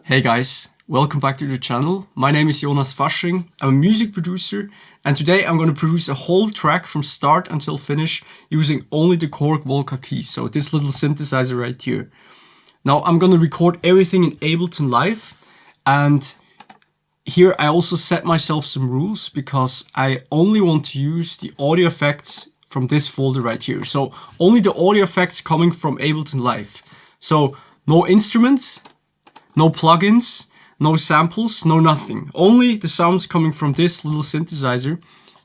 Hey guys, welcome back to the channel. My name is Jonas Fasching. I'm a music producer, and today I'm going to produce a whole track from start until finish using only the Korg Volca keys, so this little synthesizer right here. Now I'm going to record everything in Ableton Live, and here I also set myself some rules because I only want to use the audio effects from this folder right here. So only the audio effects coming from Ableton Live. So no instruments, no plugins, no samples, no nothing. Only the sounds coming from this little synthesizer.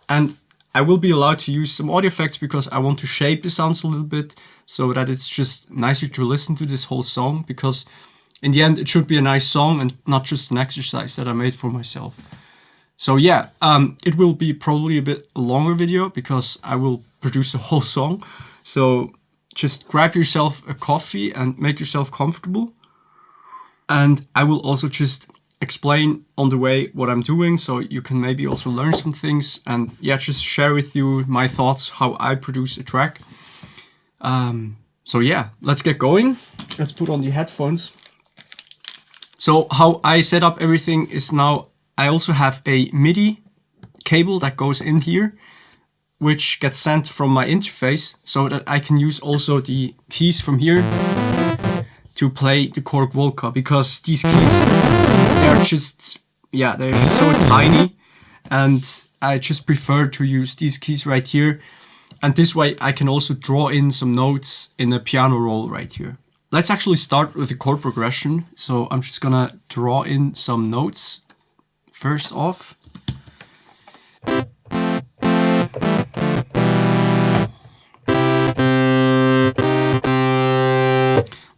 And I will be allowed to use some audio effects because I want to shape the sounds a little bit so that it's just nicer to listen to this whole song, because in the end it should be a nice song and not just an exercise that I made for myself. So yeah, it will be probably a bit longer video because I will produce a whole song. So just grab yourself a coffee and make yourself comfortable. And I will also just explain on the way what I'm doing, so you can maybe also learn some things, and yeah, just share with you my thoughts how I produce a track. So yeah, let's get going. Let's put on the headphones. So how I set up everything is now I also have a MIDI cable that goes in here, which gets sent from my interface so that I can use also the keys from here to play the Korg Volca, because these keys, they're just, yeah, they're so tiny, and I just prefer to use these keys right here. And this way I can also draw in some notes in a piano roll right here. Let's actually start with the chord progression. So I'm just gonna draw in some notes first off.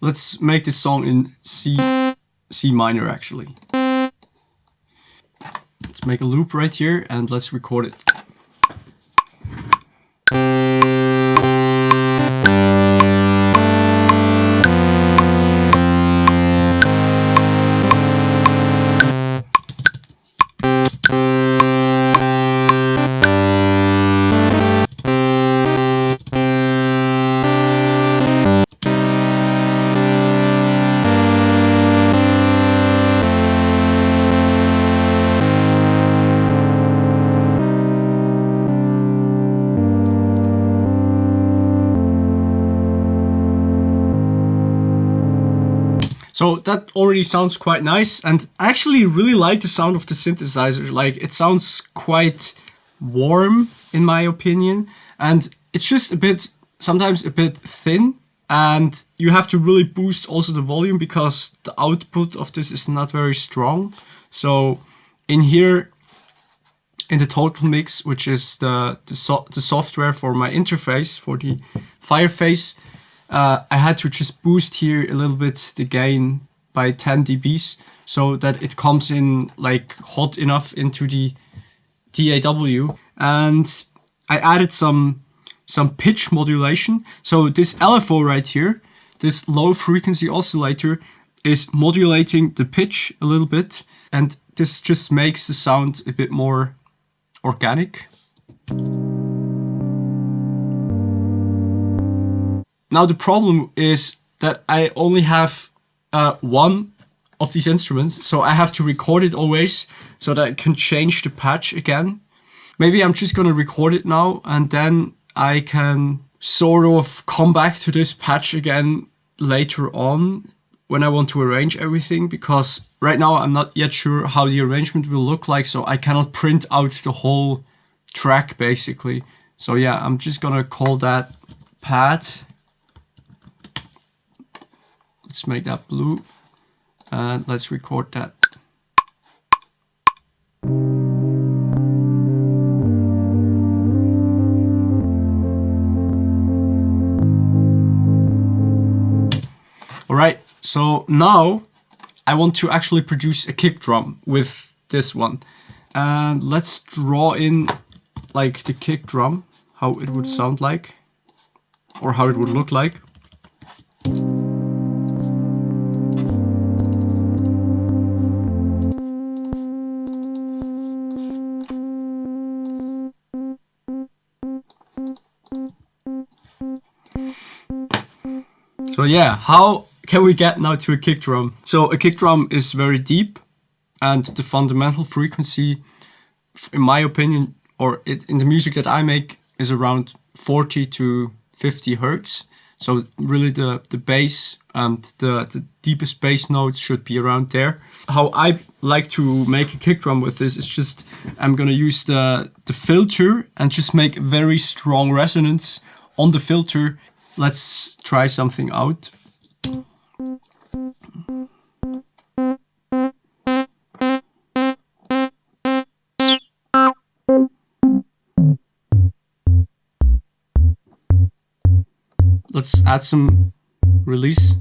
Let's make this song in C minor actually. Let's make a loop right here and let's record it. So that already sounds quite nice, and I actually really like the sound of the synthesizer. Like, it sounds quite warm in my opinion, and it's just a bit, sometimes a bit thin, and you have to really boost also the volume because the output of this is not very strong. So in here, in the total mix, which is the software for my interface, for the Fireface, I had to just boost here a little bit the gain by 10 dBs so that it comes in like hot enough into the DAW. And I added some pitch modulation. So this LFO right here, this low frequency oscillator, is modulating the pitch a little bit, and this just makes the sound a bit more organic. Now the problem is that I only have one of these instruments, so I have to record it always so that I can change the patch again. Maybe I'm just gonna record it now and then I can sort of come back to this patch again later on when I want to arrange everything, because right now I'm not yet sure how the arrangement will look like, so I cannot print out the whole track basically. So yeah, I'm just gonna call that pad. Let's make that blue and let's record that. Alright, so now I want to actually produce a kick drum with this one. And let's draw in like the kick drum, how it would sound like, or how it would look like. So yeah, how can we get now to a kick drum? So a kick drum is very deep, and the fundamental frequency, in my opinion, or in the music that I make, is around 40 to 50 hertz. So really the bass and the deepest bass notes should be around there. How I like to make a kick drum with this is just, I'm gonna use the filter and just make very strong resonance on the filter. Let's try something out. Let's add some release.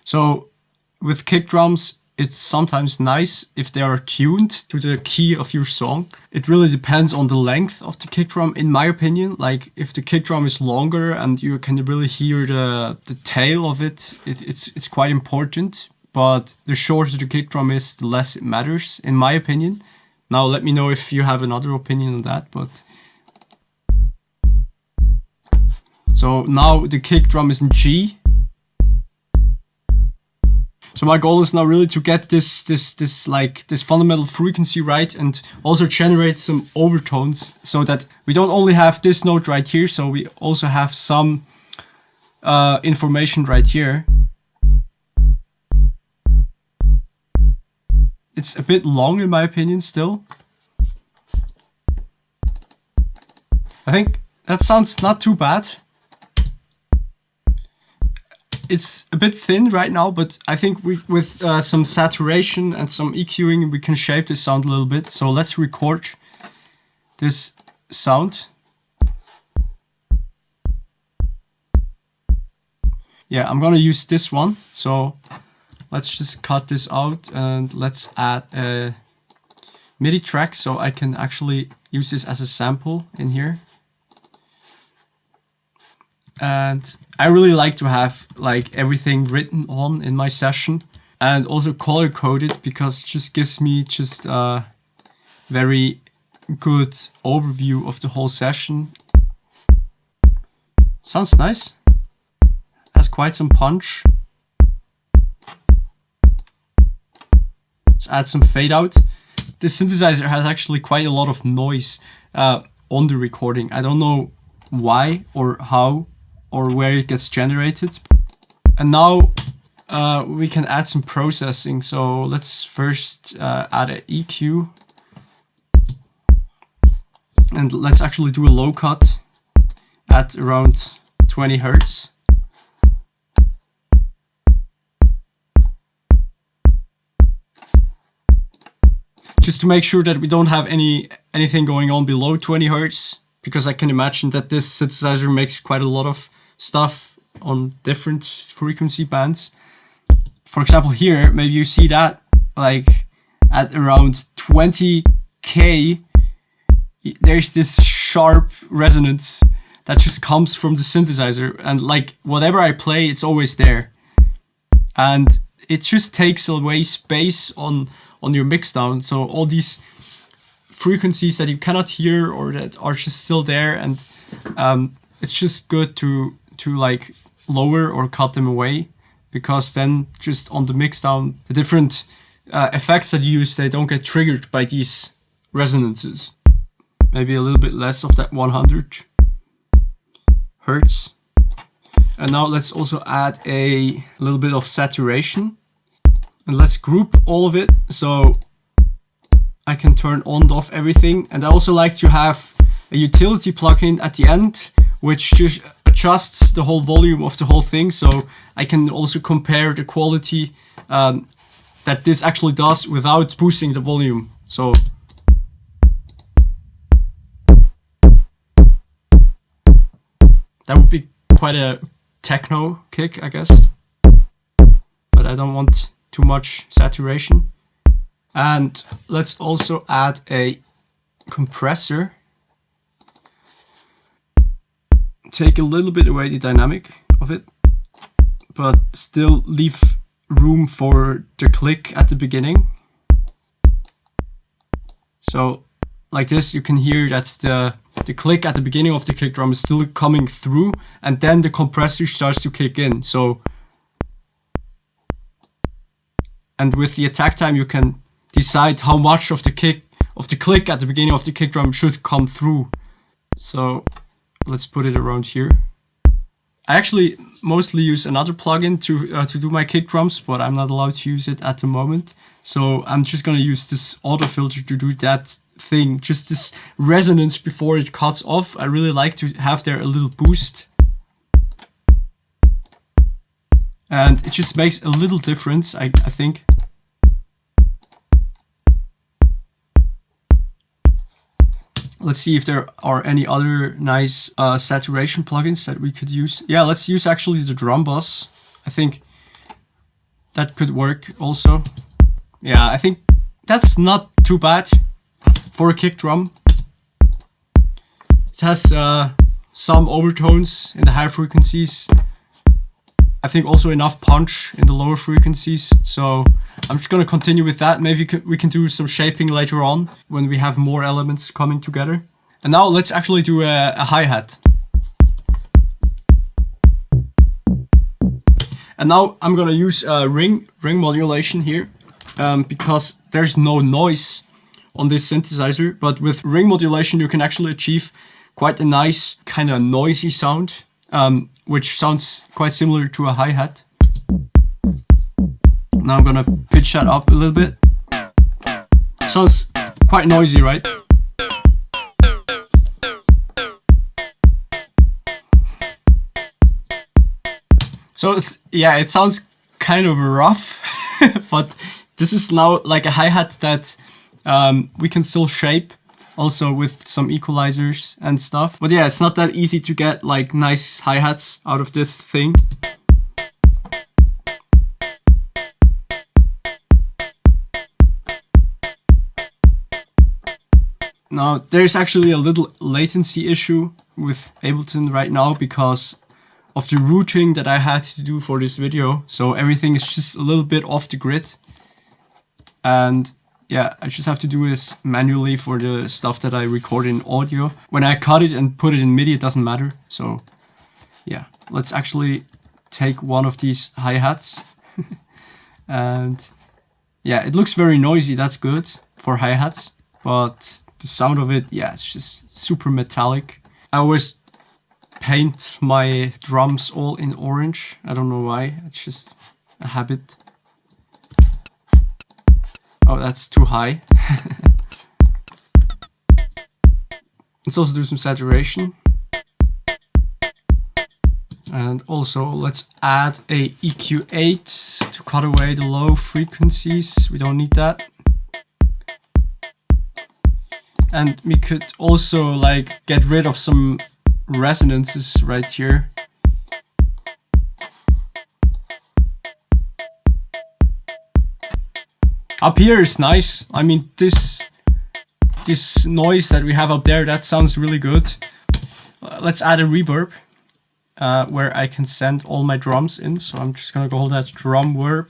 So with kick drums, it's sometimes nice if they are tuned to the key of your song. It really depends on the length of the kick drum, in my opinion. Like if the kick drum is longer and you can really hear the tail of it, it's quite important. But the shorter the kick drum is, the less it matters, in my opinion. Now let me know if you have another opinion on that. But so now the kick drum is in G. So my goal is now really to get this fundamental frequency right, and also generate some overtones so that we don't only have this note right here, so we also have some information right here. It's a bit long in my opinion still. I think that sounds not too bad. It's a bit thin right now, but I think with some saturation and some EQing, we can shape this sound a little bit. So let's record this sound. Yeah, I'm gonna use this one. So let's just cut this out and let's add a MIDI track so I can actually use this as a sample in here. And I really like to have like everything written on in my session and also color coded, because it just gives me just a very good overview of the whole session. Sounds nice. Has quite some punch. Let's add some fade out. This synthesizer has actually quite a lot of noise on the recording. I don't know why or how or where it gets generated. And now we can add some processing. So let's first add an EQ. And let's actually do a low cut at around 20 hertz. Just to make sure that we don't have anything going on below 20 hertz, because I can imagine that this synthesizer makes quite a lot of stuff on different frequency bands. For example, here, maybe you see that like at around 20k, there's this sharp resonance that just comes from the synthesizer, and like whatever I play, it's always there. And it just takes away space on your mixdown. So all these frequencies that you cannot hear or that are just still there, and it's just good to like lower or cut them away, because then just on the mixdown, the different effects that you use, they don't get triggered by these resonances. Maybe a little bit less of that 100 hertz. And now let's also add a little bit of saturation, and let's group all of it so I can turn on and off everything. And I also like to have a utility plugin at the end, which just adjusts the whole volume of the whole thing, so I can also compare the quality that this actually does without boosting the volume. So that would be quite a techno kick, I guess, but I don't want too much saturation. And let's also add a compressor. Take a little bit away the dynamic of it, but still leave room for the click at the beginning. So like this, you can hear that the click at the beginning of the kick drum is still coming through, and then the compressor starts to kick in. So, and with the attack time, you can decide how much of the click at the beginning of the kick drum should come through. So let's put it around here. I actually mostly use another plugin to do my kick drums, but I'm not allowed to use it at the moment. So I'm just gonna use this auto filter to do that thing, just this resonance before it cuts off. I really like to have there a little boost. And it just makes a little difference, I think. Let's see if there are any other nice saturation plugins that we could use. Yeah, let's use actually the drum bus. I think that could work also. Yeah, I think that's not too bad for a kick drum. It has some overtones in the higher frequencies. I think also enough punch in the lower frequencies. So I'm just gonna continue with that. Maybe we can do some shaping later on when we have more elements coming together. And now let's actually do a hi-hat. And now I'm gonna use ring modulation here because there's no noise on this synthesizer. But with ring modulation, you can actually achieve quite a nice kind of noisy sound, which sounds quite similar to a hi-hat. Now I'm gonna pitch that up a little bit. Sounds quite noisy, right? So yeah, it sounds kind of rough, but this is now like a hi-hat that we can still shape, also with some equalizers and stuff. But yeah, it's not that easy to get like nice hi-hats out of this thing. Now, there's actually a little latency issue with Ableton right now because of the routing that I had to do for this video. So everything is just a little bit off the grid. And yeah, I just have to do this manually for the stuff that I record in audio. When I cut it and put it in MIDI, it doesn't matter. So yeah, let's actually take one of these hi-hats. And yeah, it looks very noisy. That's good for hi-hats. But the sound of it, yeah, it's just super metallic. I always paint my drums all in orange. I don't know why. It's just a habit. Oh, that's too high. Let's also do some saturation. And also let's add a EQ8 to cut away the low frequencies. We don't need that. And we could also like get rid of some resonances right here. Up here is nice. I mean, this noise that we have up there, that sounds really good. Let's add a reverb where I can send all my drums in. So I'm just gonna call that drum verb.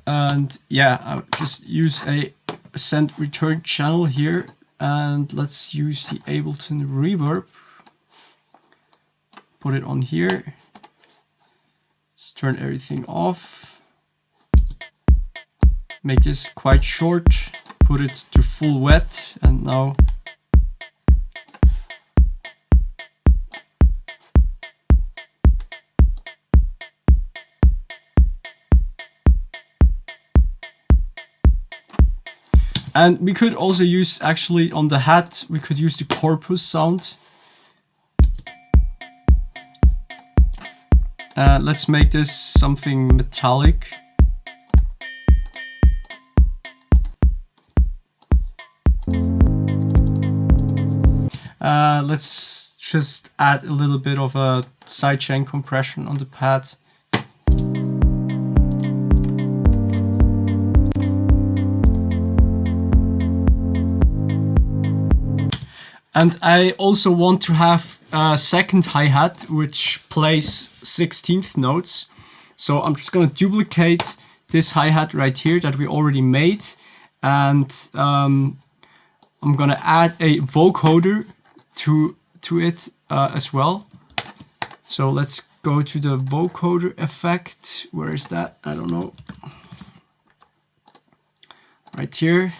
And yeah, I'll just use a send return channel here, and let's use the Ableton reverb. Put it on here. Let's turn everything off. Make this quite short. Put it to full wet, and now and we could also use, actually on the hat, we could use the corpus sound. Let's make this something metallic. Let's just add a little bit of a sidechain compression on the pad. And I also want to have a second hi-hat which plays 16th notes. So I'm just gonna duplicate this hi-hat right here that we already made, and I'm gonna add a vocoder to it as well. So let's go to the vocoder effect. Where is that? I don't know. Right here.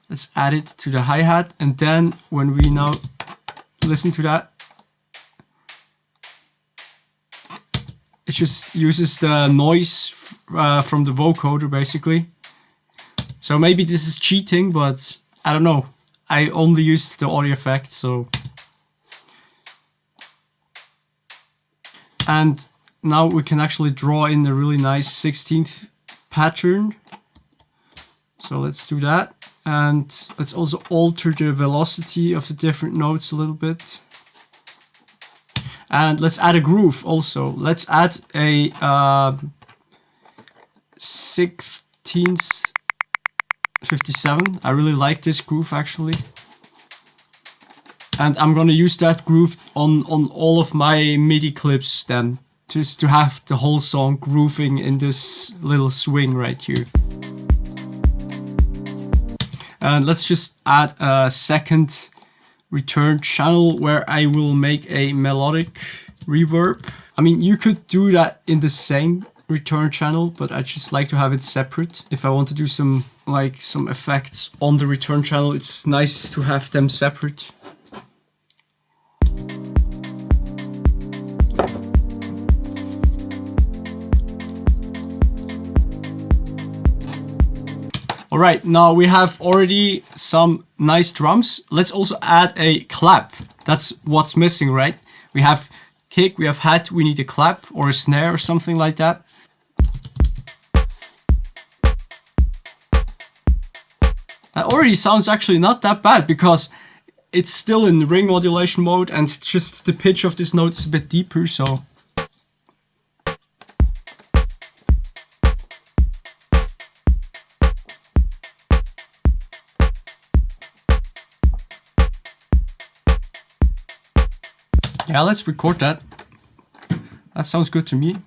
Let's add it to the hi-hat, and then when we now listen to that, it just uses the noise from the vocoder basically. So maybe this is cheating, but I don't know. I only used the audio effect, so. And now we can actually draw in a really nice 16th pattern. So let's do that. And let's also alter the velocity of the different notes a little bit. And let's add a groove also. Let's add a 1657. I really like this groove actually. And I'm gonna use that groove on all of my MIDI clips then, just to have the whole song grooving in this little swing right here. And let's just add a second return channel where I will make a melodic reverb. I mean, you could do that in the same return channel, but I just like to have it separate. If I want to do some effects on the return channel, it's nice to have them separate. Alright, now we have already some nice drums. Let's also add a clap. That's what's missing, right? We have kick, we have hat, we need a clap or a snare or something like that. That already sounds actually not that bad because it's still in ring modulation mode and just the pitch of this note is a bit deeper, so. Yeah, let's record that. That sounds good to me.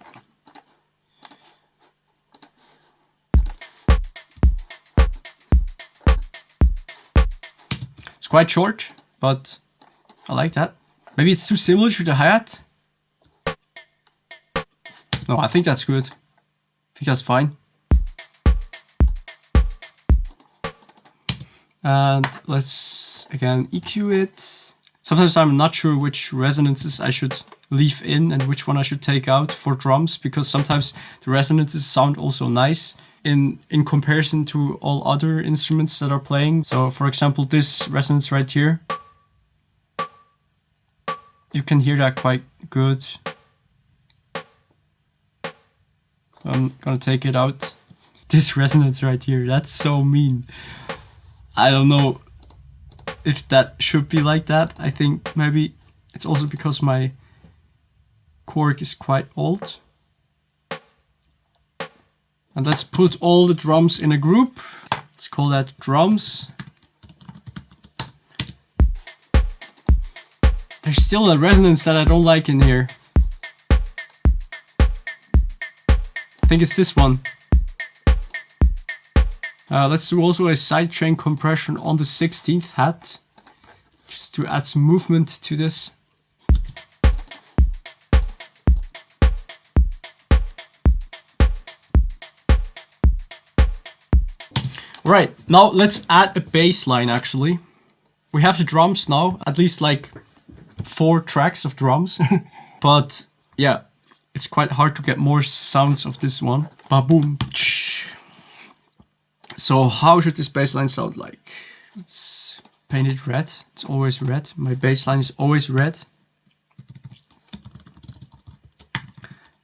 It's quite short, but I like that. Maybe it's too similar to the hi-hat. No, I think that's good. I think that's fine. And let's again EQ it. Sometimes I'm not sure which resonances I should leave in and which one I should take out for drums, because sometimes the resonances sound also nice in comparison to all other instruments that are playing. So for example, this resonance right here, you can hear that quite good. So I'm gonna take it out. This resonance right here, that's so mean. I don't know if that should be like that. I think maybe it's also because my Korg is quite old. And let's put all the drums in a group. Let's call that drums. There's still a resonance that I don't like in here. I think it's this one. Let's do also a sidechain compression on the 16th hat, just to add some movement to this. Right, now let's add a bass line actually. We have the drums now, at least like 4 tracks of drums. But yeah, it's quite hard to get more sounds of this one. Ba-boom. So how should this bass line sound like? Let's paint it red. It's always red. My bass line is always red.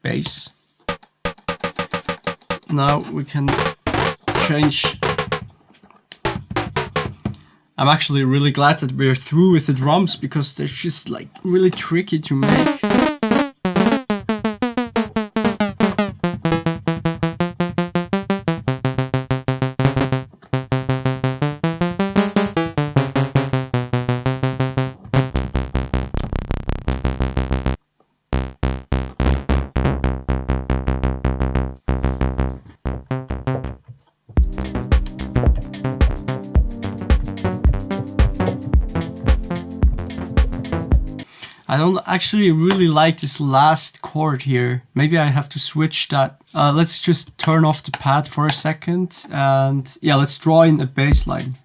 Bass. Now we can change. I'm actually really glad that we're through with the drums because they're just like really tricky to make. I don't actually really like this last chord here. Maybe I have to switch that. Let's just turn off the pad for a second, and yeah, let's draw in a bass line.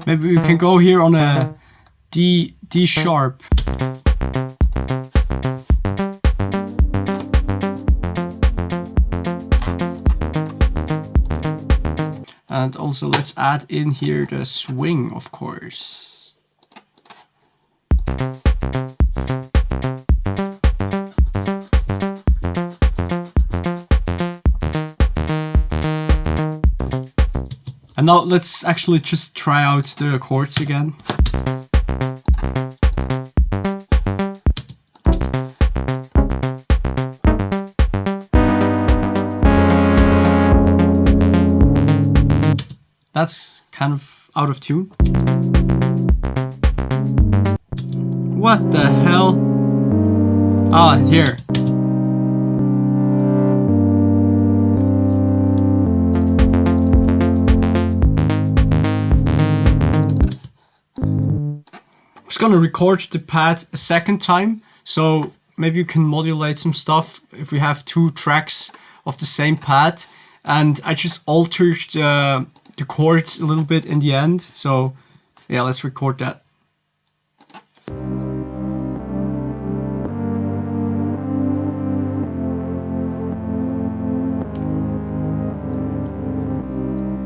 Maybe we can go here on a D sharp. And also let's add in here the swing, of course. And now let's actually just try out the chords again. That's kind of out of tune. What the hell? Ah, here. I'm just gonna record the pad a second time, so maybe you can modulate some stuff if we have two tracks of the same pad. And I just altered the chords a little bit in the end, so yeah, let's record that.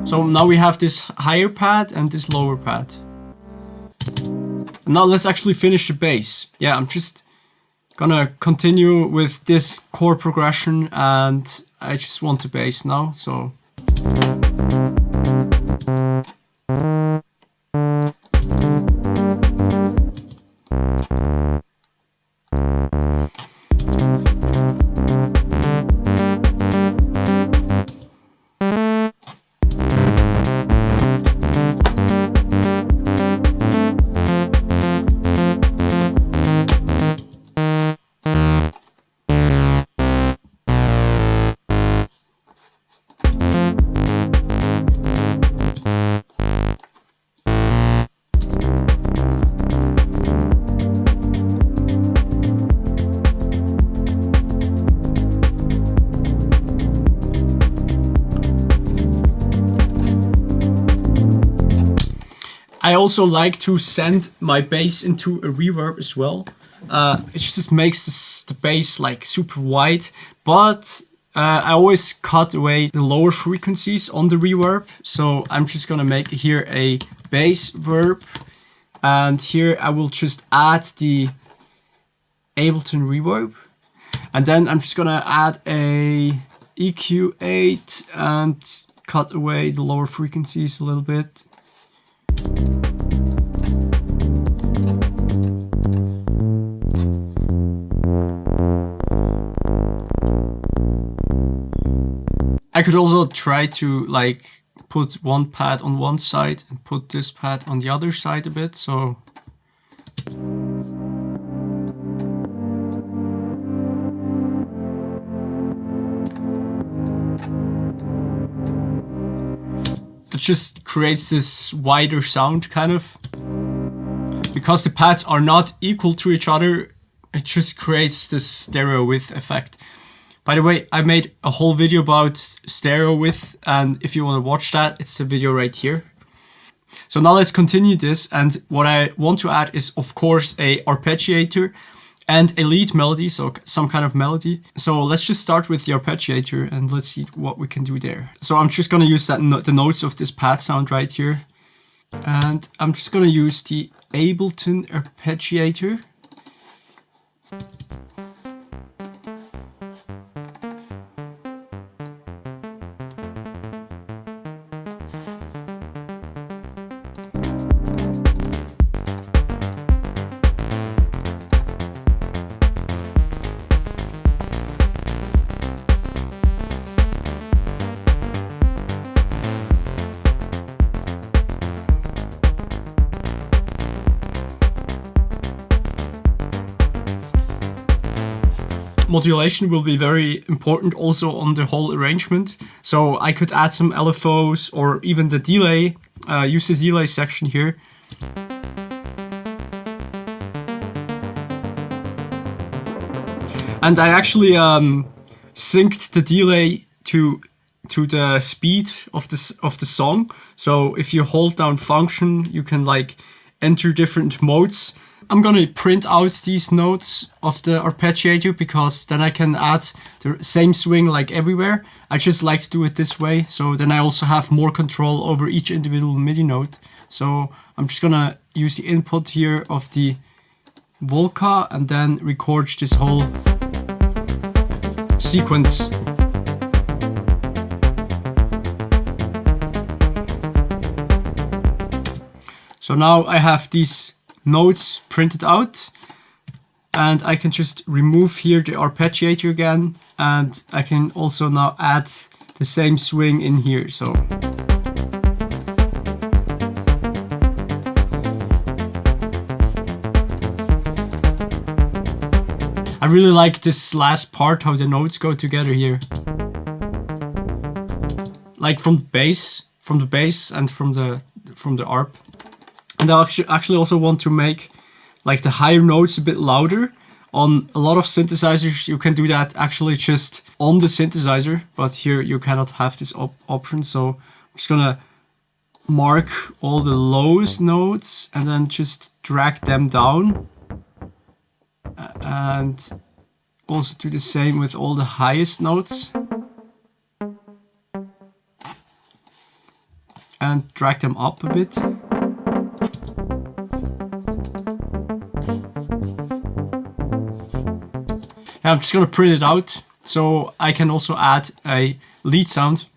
So now we have this higher pad and this lower pad. And now let's actually finish the bass. Yeah, I'm just gonna continue with this chord progression, and I just want the bass now, so. I also like to send my bass into a reverb as well. It just makes the bass like super wide, but I always cut away the lower frequencies on the reverb. So I'm just gonna make here a bass verb, and here I will just add the Ableton reverb, and then I'm just gonna add a EQ8 and cut away the lower frequencies a little bit. I could also try to like put one pad on one side and put this pad on the other side a bit, so. That just creates this wider sound, kind of. Because the pads are not equal to each other, it just creates this stereo width effect. By the way, I made a whole video about stereo width, and if you want to watch that, it's the video right here. So now let's continue this, and what I want to add is, of course, a arpeggiator and a lead melody, so some kind of melody. So let's just start with the arpeggiator and let's see what we can do there. So I'm just gonna use the notes of this pad sound right here. And I'm just gonna use the Ableton arpeggiator. modulation will be very important also on the whole arrangement. So I could add some LFOs or even the delay, use the delay section here. And I actually synced the delay to the speed of the song. So if you hold down function, you can like enter different modes. I'm gonna print out these notes of the arpeggiator because then I can add the same swing like everywhere. I just like to do it this way, so then I also have more control over each individual MIDI note. So I'm just gonna use the input here of the Volca and then record this whole sequence. So now I have these notes printed out and I can just remove here the arpeggiator again, and I can also now add the same swing in here. So I really like this last part, how the notes go together here. Like from the bass and from the arp. And I actually also want to make like the higher notes a bit louder. On a lot of synthesizers you can do that actually just on the synthesizer, but here you cannot have this option. So I'm just gonna mark all the lowest notes and then just drag them down. And also do the same with all the highest notes. And drag them up a bit. I'm just gonna print it out so I can also add a lead sound.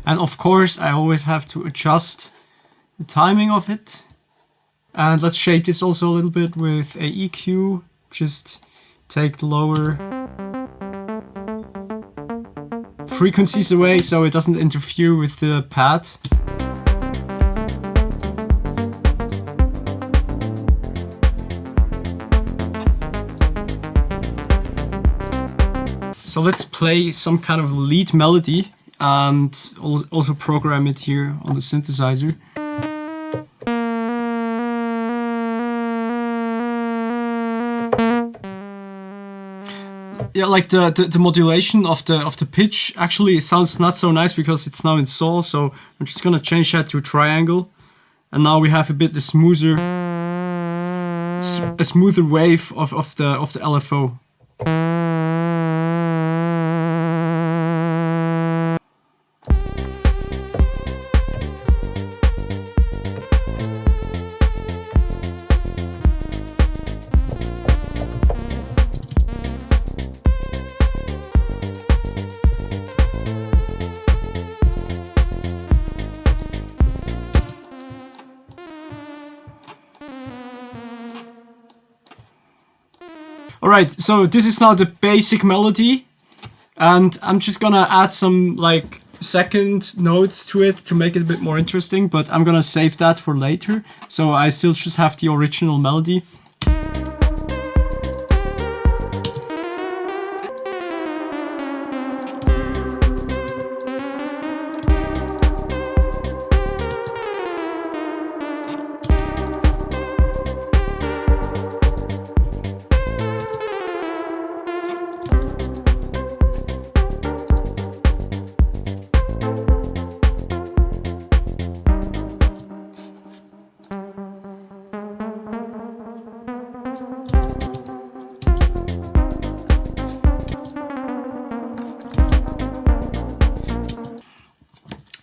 And of course I always have to adjust the timing of it. And let's shape this also a little bit with a EQ. Just take the lower frequencies away so it doesn't interfere with the pad. So let's play some kind of lead melody and also program it here on the synthesizer. Yeah, like the modulation of the pitch actually sounds not so nice because it's now in sol. So I'm just gonna change that to triangle, and now we have a bit smoother wave of the LFO. Alright, so this is now the basic melody, and I'm just gonna add some like second notes to it to make it a bit more interesting, but I'm gonna save that for later, so I still just have the original melody.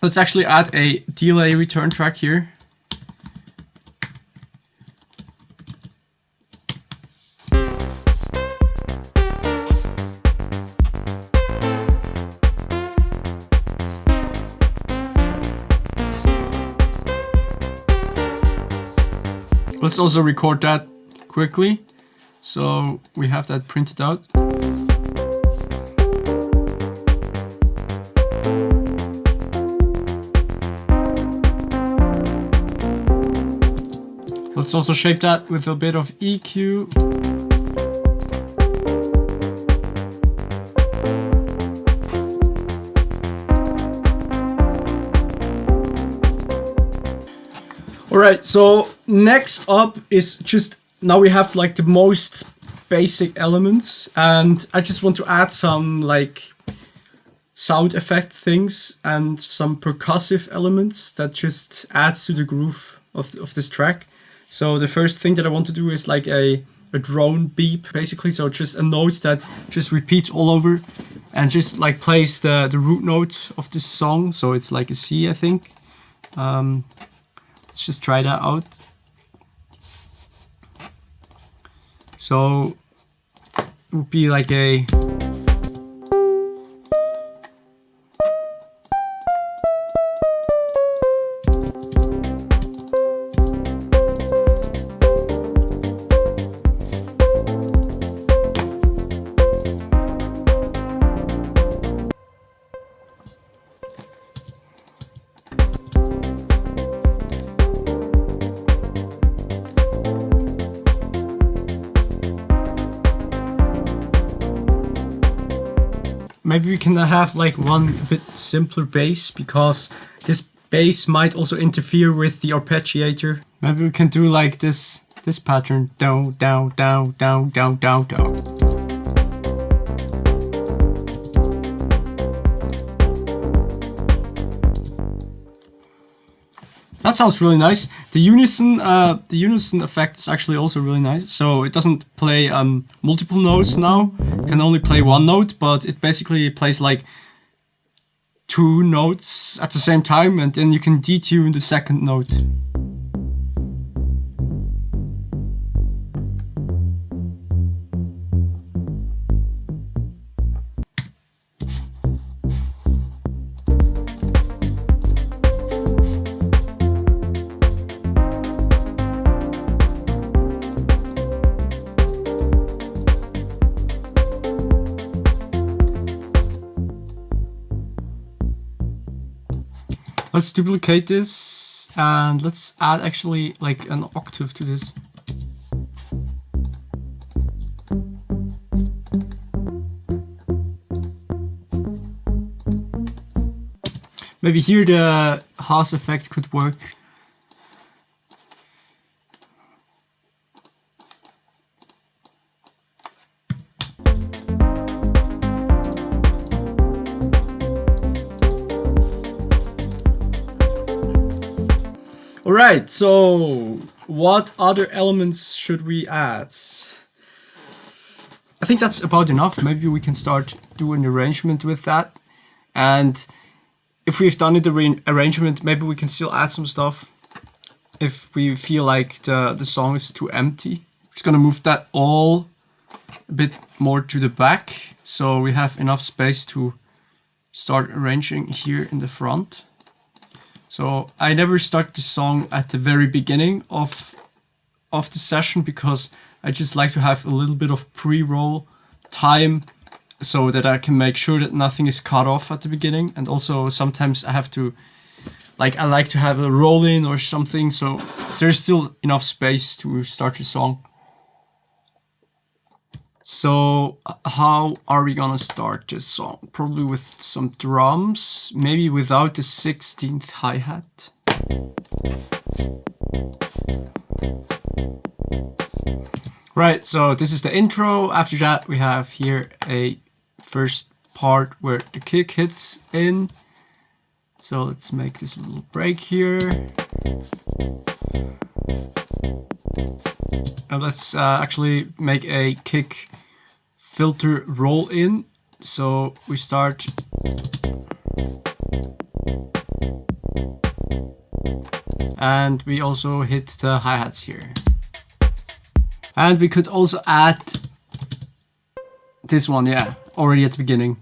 Let's actually add a delay return track here. Let's also record that quickly, so we have that printed out. Let's also shape that with a bit of EQ. Alright, so next up is just, now we have like the most basic elements, and I just want to add some like sound effect things and some percussive elements that just adds to the groove of this track. So the first thing that I want to do is like a drone beep, basically. So just a note that just repeats all over and just like plays the root note of this song. So it's like a C, I think. Let's just try that out. So it would be like a... Maybe we can have like one bit simpler bass, because this bass might also interfere with the arpeggiator. Maybe we can do like this pattern. Down, down, down, down, down, down, down. That sounds really nice. The unison effect is actually also really nice. So it doesn't play multiple notes now. It can only play one note, but it basically plays like two notes at the same time, and then you can detune the second note. Let's duplicate this and let's add actually like an octave to this. Maybe here the Haas effect could work. Alright, so what other elements should we add? I think that's about enough. Maybe we can start doing arrangement with that. And if we've done the arrangement, maybe we can still add some stuff if we feel like the song is too empty. Just gonna move that all a bit more to the back, so we have enough space to start arranging here in the front. So I never start the song at the very beginning of the session, because I just like to have a little bit of pre-roll time so that I can make sure that nothing is cut off at the beginning. And also sometimes I have to, like, I like to have a roll in or something, so there's still enough space to start the song. So how are we gonna start this song? Probably with some drums, maybe without the 16th hi-hat. Right, so this is the intro. After that we have here a first part where the kick hits in. So let's make this little break here. And let's actually make a kick filter roll in. So we start. And we also hit the hi-hats here. And we could also add this one, yeah, already at the beginning.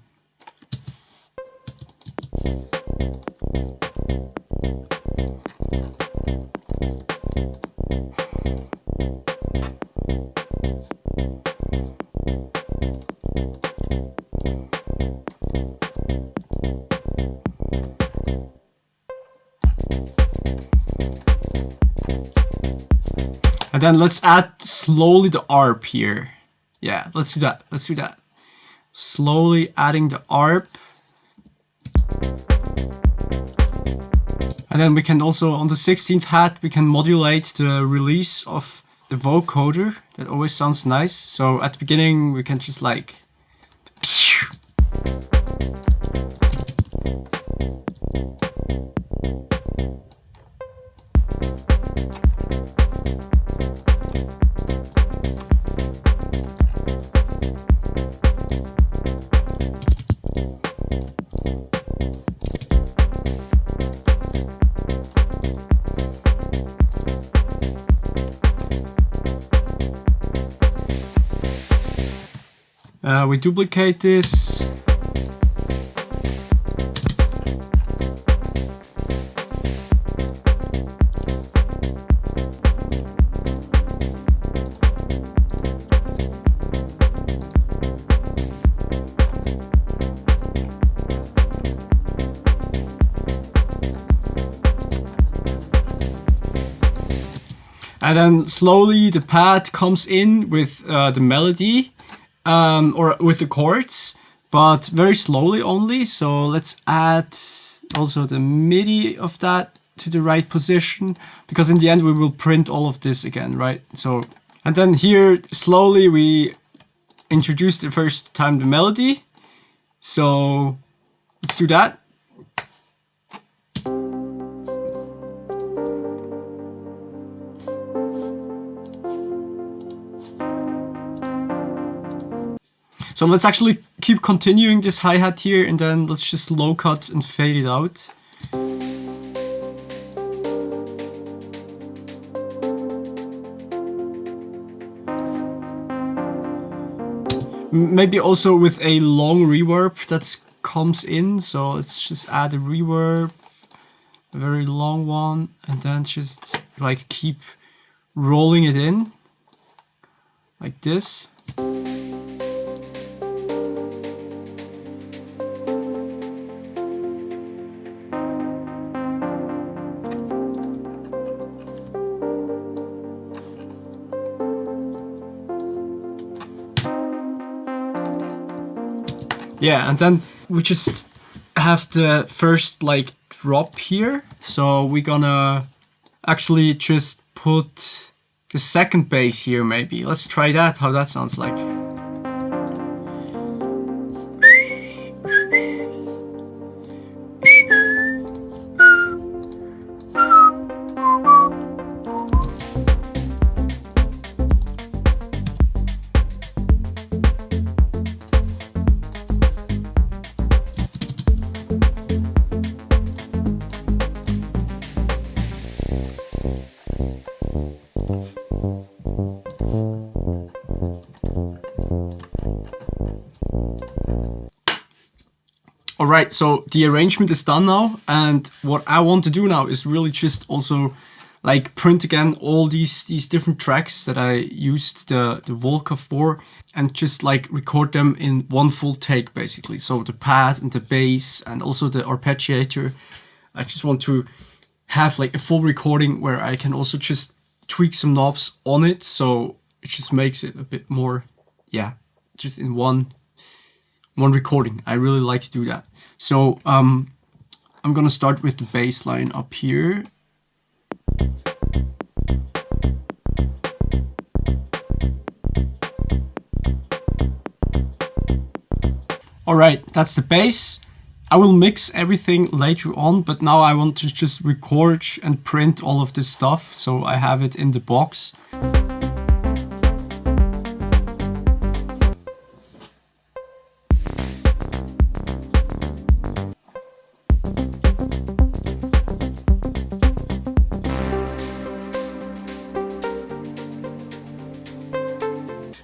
And then let's add slowly the arp here. Yeah, let's do that. Let's do that. Slowly adding the arp. And then we can also, on the 16th hat, we can modulate the release of the vocoder. That always sounds nice. So at the beginning, we can just like... we duplicate this. And then slowly the pad comes in with the melody. Or with the chords, but very slowly only. So let's add also the MIDI of that to the right position, because in the end we will print all of this again, right? So, and then here slowly we introduce the first time the melody. So let's do that. So let's actually keep continuing this hi-hat here, and then let's just low cut and fade it out. Maybe also with a long reverb that comes in. So let's just add a reverb, a very long one, and then just like keep rolling it in like this. Yeah, and then we just have the first like drop here. So we're gonna actually just put the second bass here maybe. Let's try that, how that sounds like. Alright, so the arrangement is done now, and what I want to do now is really just also like print again all these different tracks that I used the Volca for, and just like record them in one full take basically. So the pad and the bass and also the arpeggiator. I just want to have like a full recording where I can also just tweak some knobs on it, so it just makes it a bit more, yeah, just in one recording. I really like to do that. So I'm gonna start with the bass line up here. Alright, that's the bass. I will mix everything later on, but now I want to just record and print all of this stuff, so I have it in the box.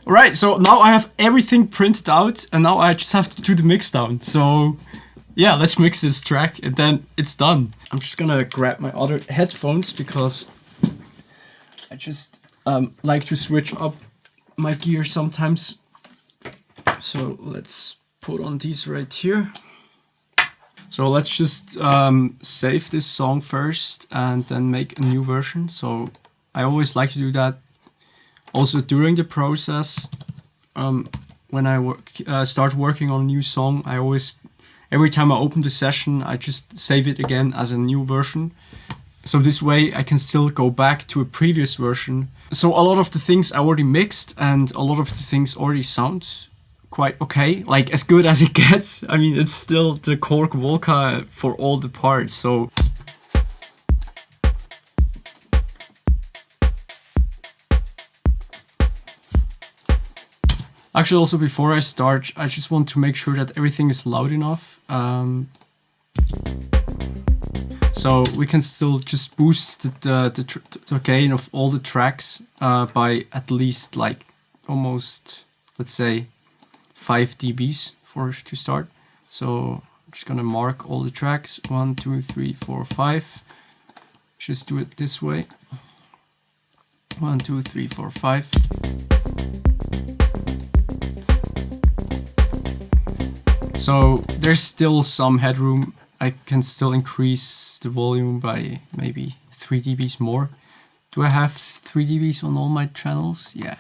Alright, so now I have everything printed out, and now I just have to do the mixdown. So yeah, let's mix this track and then it's done. I'm just gonna grab my other headphones because I just like to switch up my gear sometimes. So let's put on these right here. So let's just save this song first and then make a new version. So I always like to do that Also during the process, when I start working on a new song, I always, every time I open the session, I just save it again as a new version. So this way I can still go back to a previous version. So a lot of the things I already mixed, and a lot of the things already sound quite okay, like as good as it gets. I mean, it's still the Korg Volca for all the parts, so. Actually, also before I start, I just want to make sure that everything is loud enough. So we can still just boost the gain of all the tracks by at least like almost, let's say, 5 dBs to start. So I'm just gonna mark all the tracks, 1, 2, 3, 4, 5. Just do it this way. 1, 2, 3, 4, 5. So there's still some headroom. I can still increase the volume by maybe 3 dBs more. Do I have 3 dBs on all my channels? Yeah.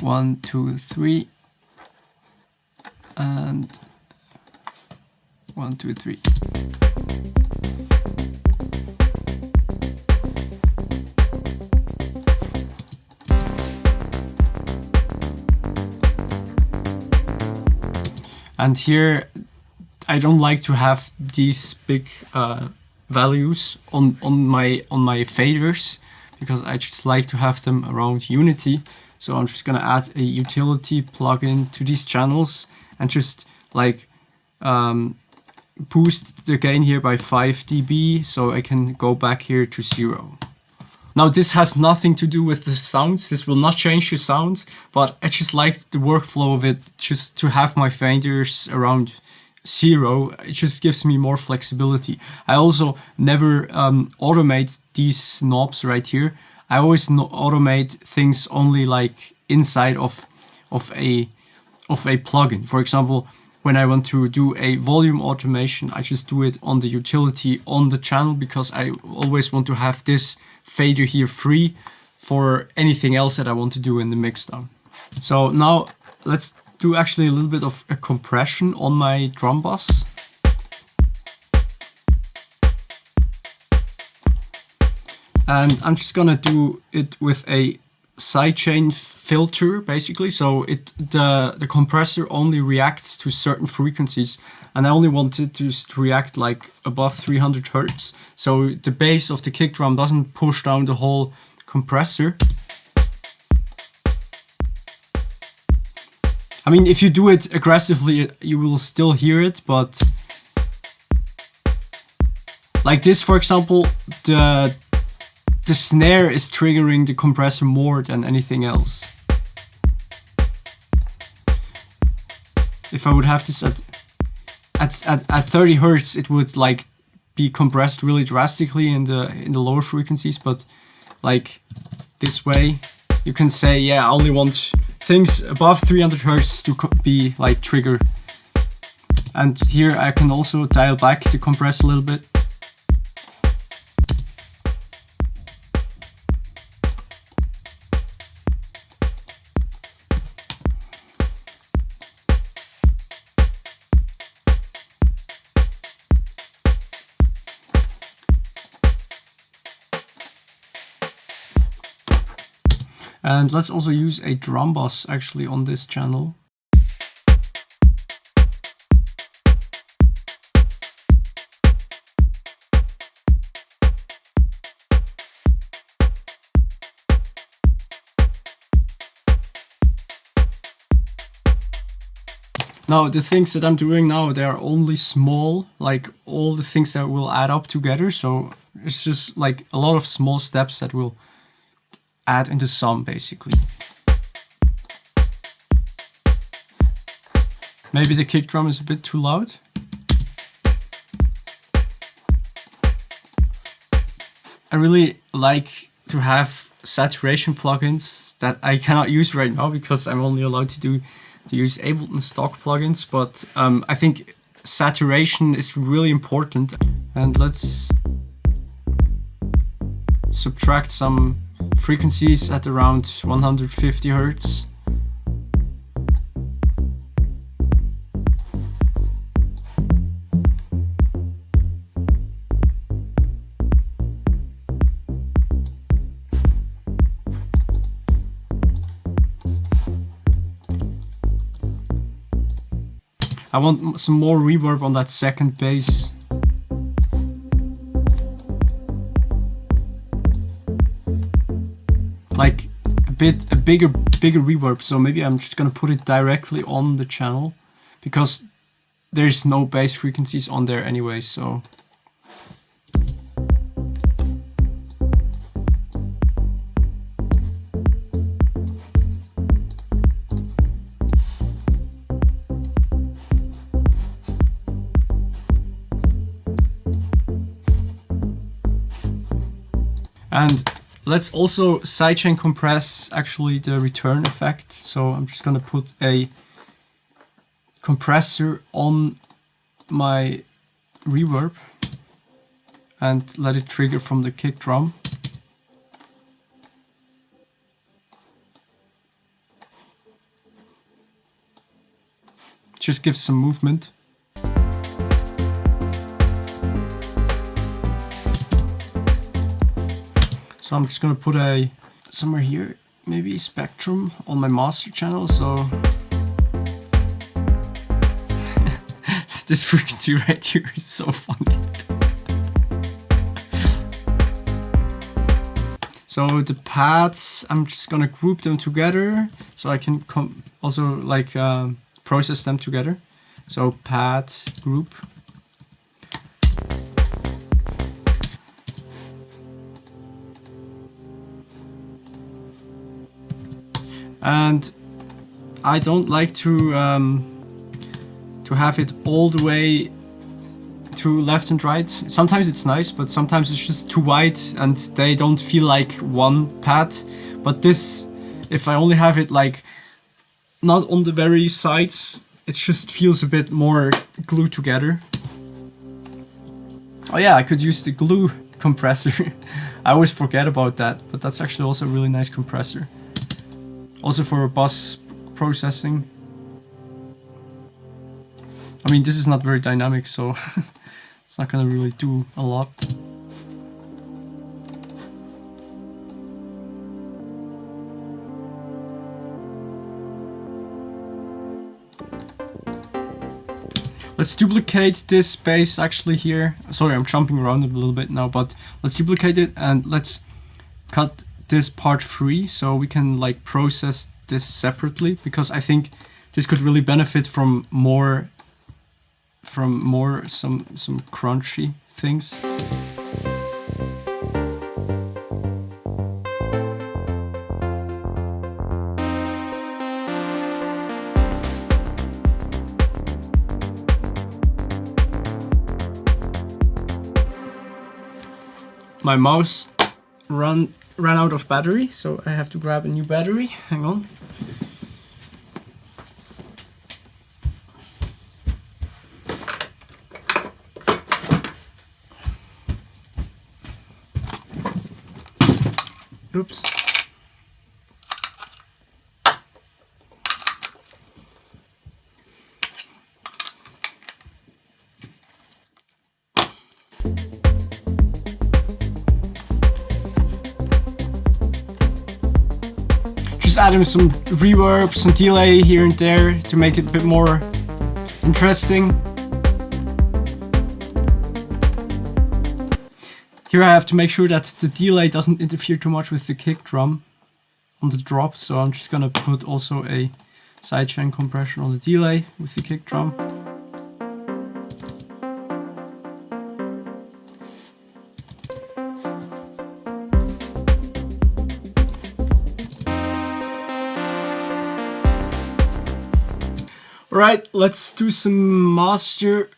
1, 2, 3. And 1, 2, 3. And here, I don't like to have these big values on my faders, because I just like to have them around unity. So I'm just gonna add a utility plugin to these channels and just like boost the gain here by 5 dB, so I can go back here to 0. Now this has nothing to do with the sounds, this will not change the sound, but I just like the workflow of it, just to have my faders around 0, it just gives me more flexibility. I also never automate these knobs right here. I always automate things only like inside of a plugin. For example, when I want to do a volume automation, I just do it on the utility on the channel, because I always want to have this fader here free for anything else that I want to do in the mixdown. So now let's do actually a little bit of a compression on my drum bus. And I'm just gonna do it with a sidechain filter, basically. So the compressor only reacts to certain frequencies, and I only want it to react like above 300 Hertz. So the bass of the kick drum doesn't push down the whole compressor. I mean, if you do it aggressively, you will still hear it, but like this, for example, the snare is triggering the compressor more than anything else. If I would have this at 30 Hertz, it would like be compressed really drastically in the lower frequencies, but like this way, you can say, yeah, I only want things above 300 Hertz to be like trigger. And here I can also dial back the compress a little bit. And let's also use a drum bus actually on this channel. Now the things that I'm doing now, they are only small, like all the things that will add up together. So it's just like a lot of small steps that will add into sum, basically. Maybe the kick drum is a bit too loud. I really like to have saturation plugins that I cannot use right now because I'm only allowed to use Ableton stock plugins, but I think saturation is really important. And let's subtract some frequencies at around 150 Hertz. I want some more reverb on that second bass. Like a bigger reverb, so maybe I'm just gonna put it directly on the channel because there's no bass frequencies on there anyway, so and let's also sidechain compress actually the return effect. So I'm just gonna put a compressor on my reverb and let it trigger from the kick drum. Just gives some movement. So I'm just gonna put a somewhere here, maybe spectrum on my master channel. So this frequency right here is so funny. So the pads, I'm just gonna group them together so I can also like process them together. So pad group. And I don't like to have it all the way to left and right. Sometimes it's nice, but sometimes it's just too wide and they don't feel like one pad. But this, if I only have it like not on the very sides, it just feels a bit more glued together. Oh yeah, I could use the glue compressor. I always forget about that, but that's actually also a really nice compressor. Also for bus processing. I mean, this is not very dynamic, so it's not gonna really do a lot. Let's duplicate this bass actually here. Sorry, I'm jumping around a little bit now, but let's duplicate it and let's cut this part free so we can like process this separately, because I think this could really benefit from more some crunchy things. My mouse ran out of battery, so I have to grab a new battery. Hang on. Oops. Just adding some reverb, some delay here and there to make it a bit more interesting. Here I have to make sure that the delay doesn't interfere too much with the kick drum on the drop, so I'm just gonna put also a sidechain compression on the delay with the kick drum. Alright, let's do some master.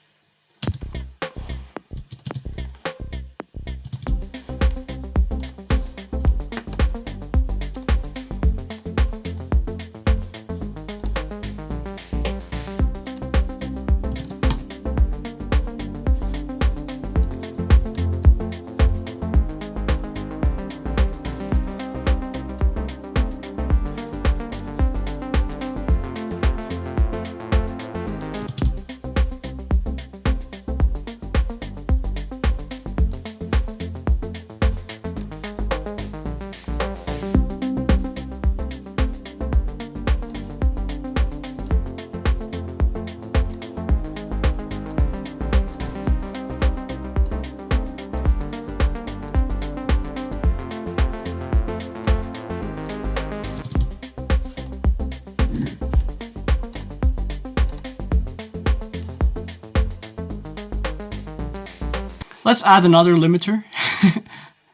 let's add another limiter.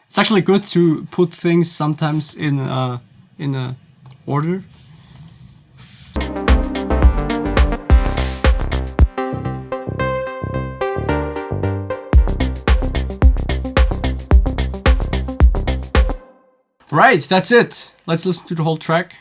It's actually good to put things sometimes in a order. Right, that's it. Let's listen to the whole track.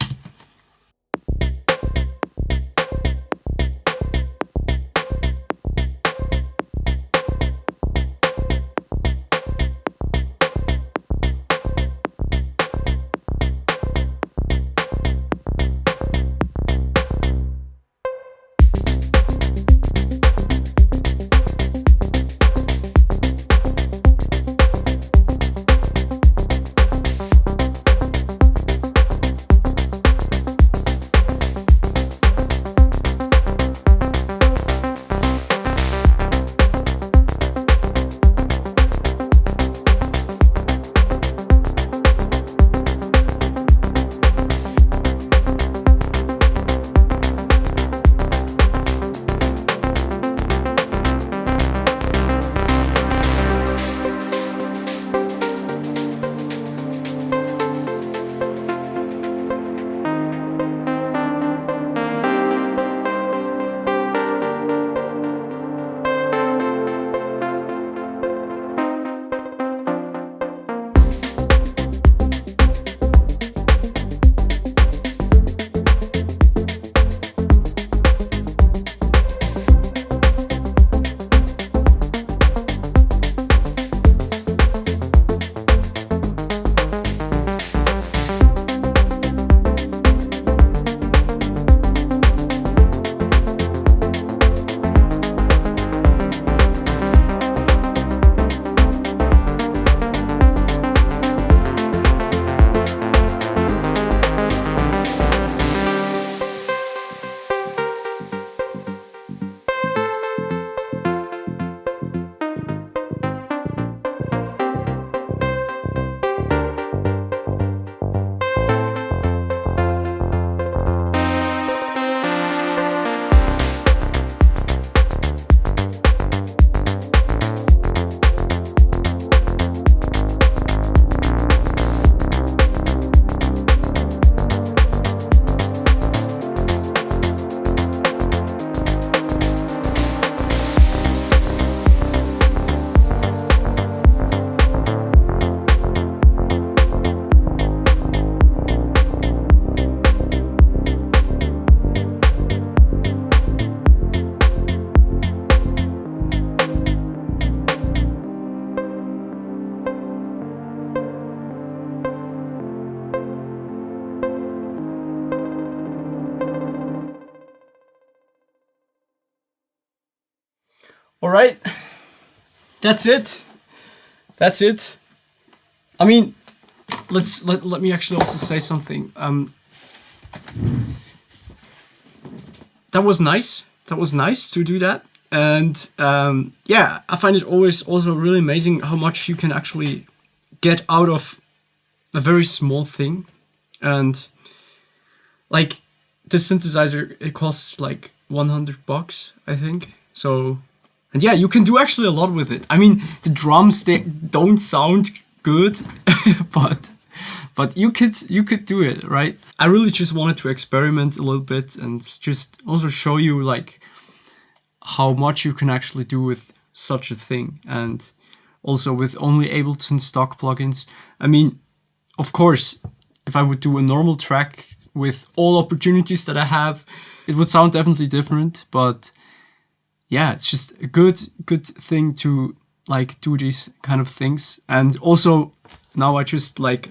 All right, that's it. That's it. I mean, let me actually also say something. That was nice. That was nice to do that. And yeah, I find it always also really amazing how much you can actually get out of a very small thing. And like this synthesizer, it costs like $100, I think. So, and yeah, you can do actually a lot with it. I mean, the drums, they don't sound good, but you could do it, right? I really just wanted to experiment a little bit and just also show you like how much you can actually do with such a thing, and also with only Ableton stock plugins. I mean, of course, if I would do a normal track with all opportunities that I have, it would sound definitely different, but yeah, it's just a good thing to like do these kind of things. And also now I just like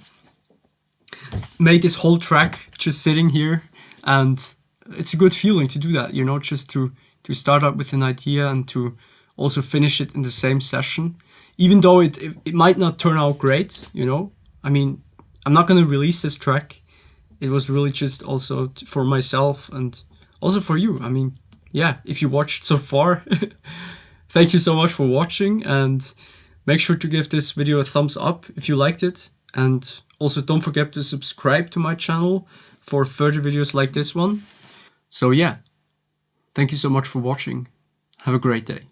made this whole track just sitting here, and it's a good feeling to do that, you know, just to start up with an idea and to also finish it in the same session, even though it might not turn out great, you know. I mean, I'm not going to release this track. It was really just also for myself and also for you. I mean, yeah, if you watched so far, thank you so much for watching, and make sure to give this video a thumbs up if you liked it. And also don't forget to subscribe to my channel for further videos like this one. So yeah, thank you so much for watching. Have a great day.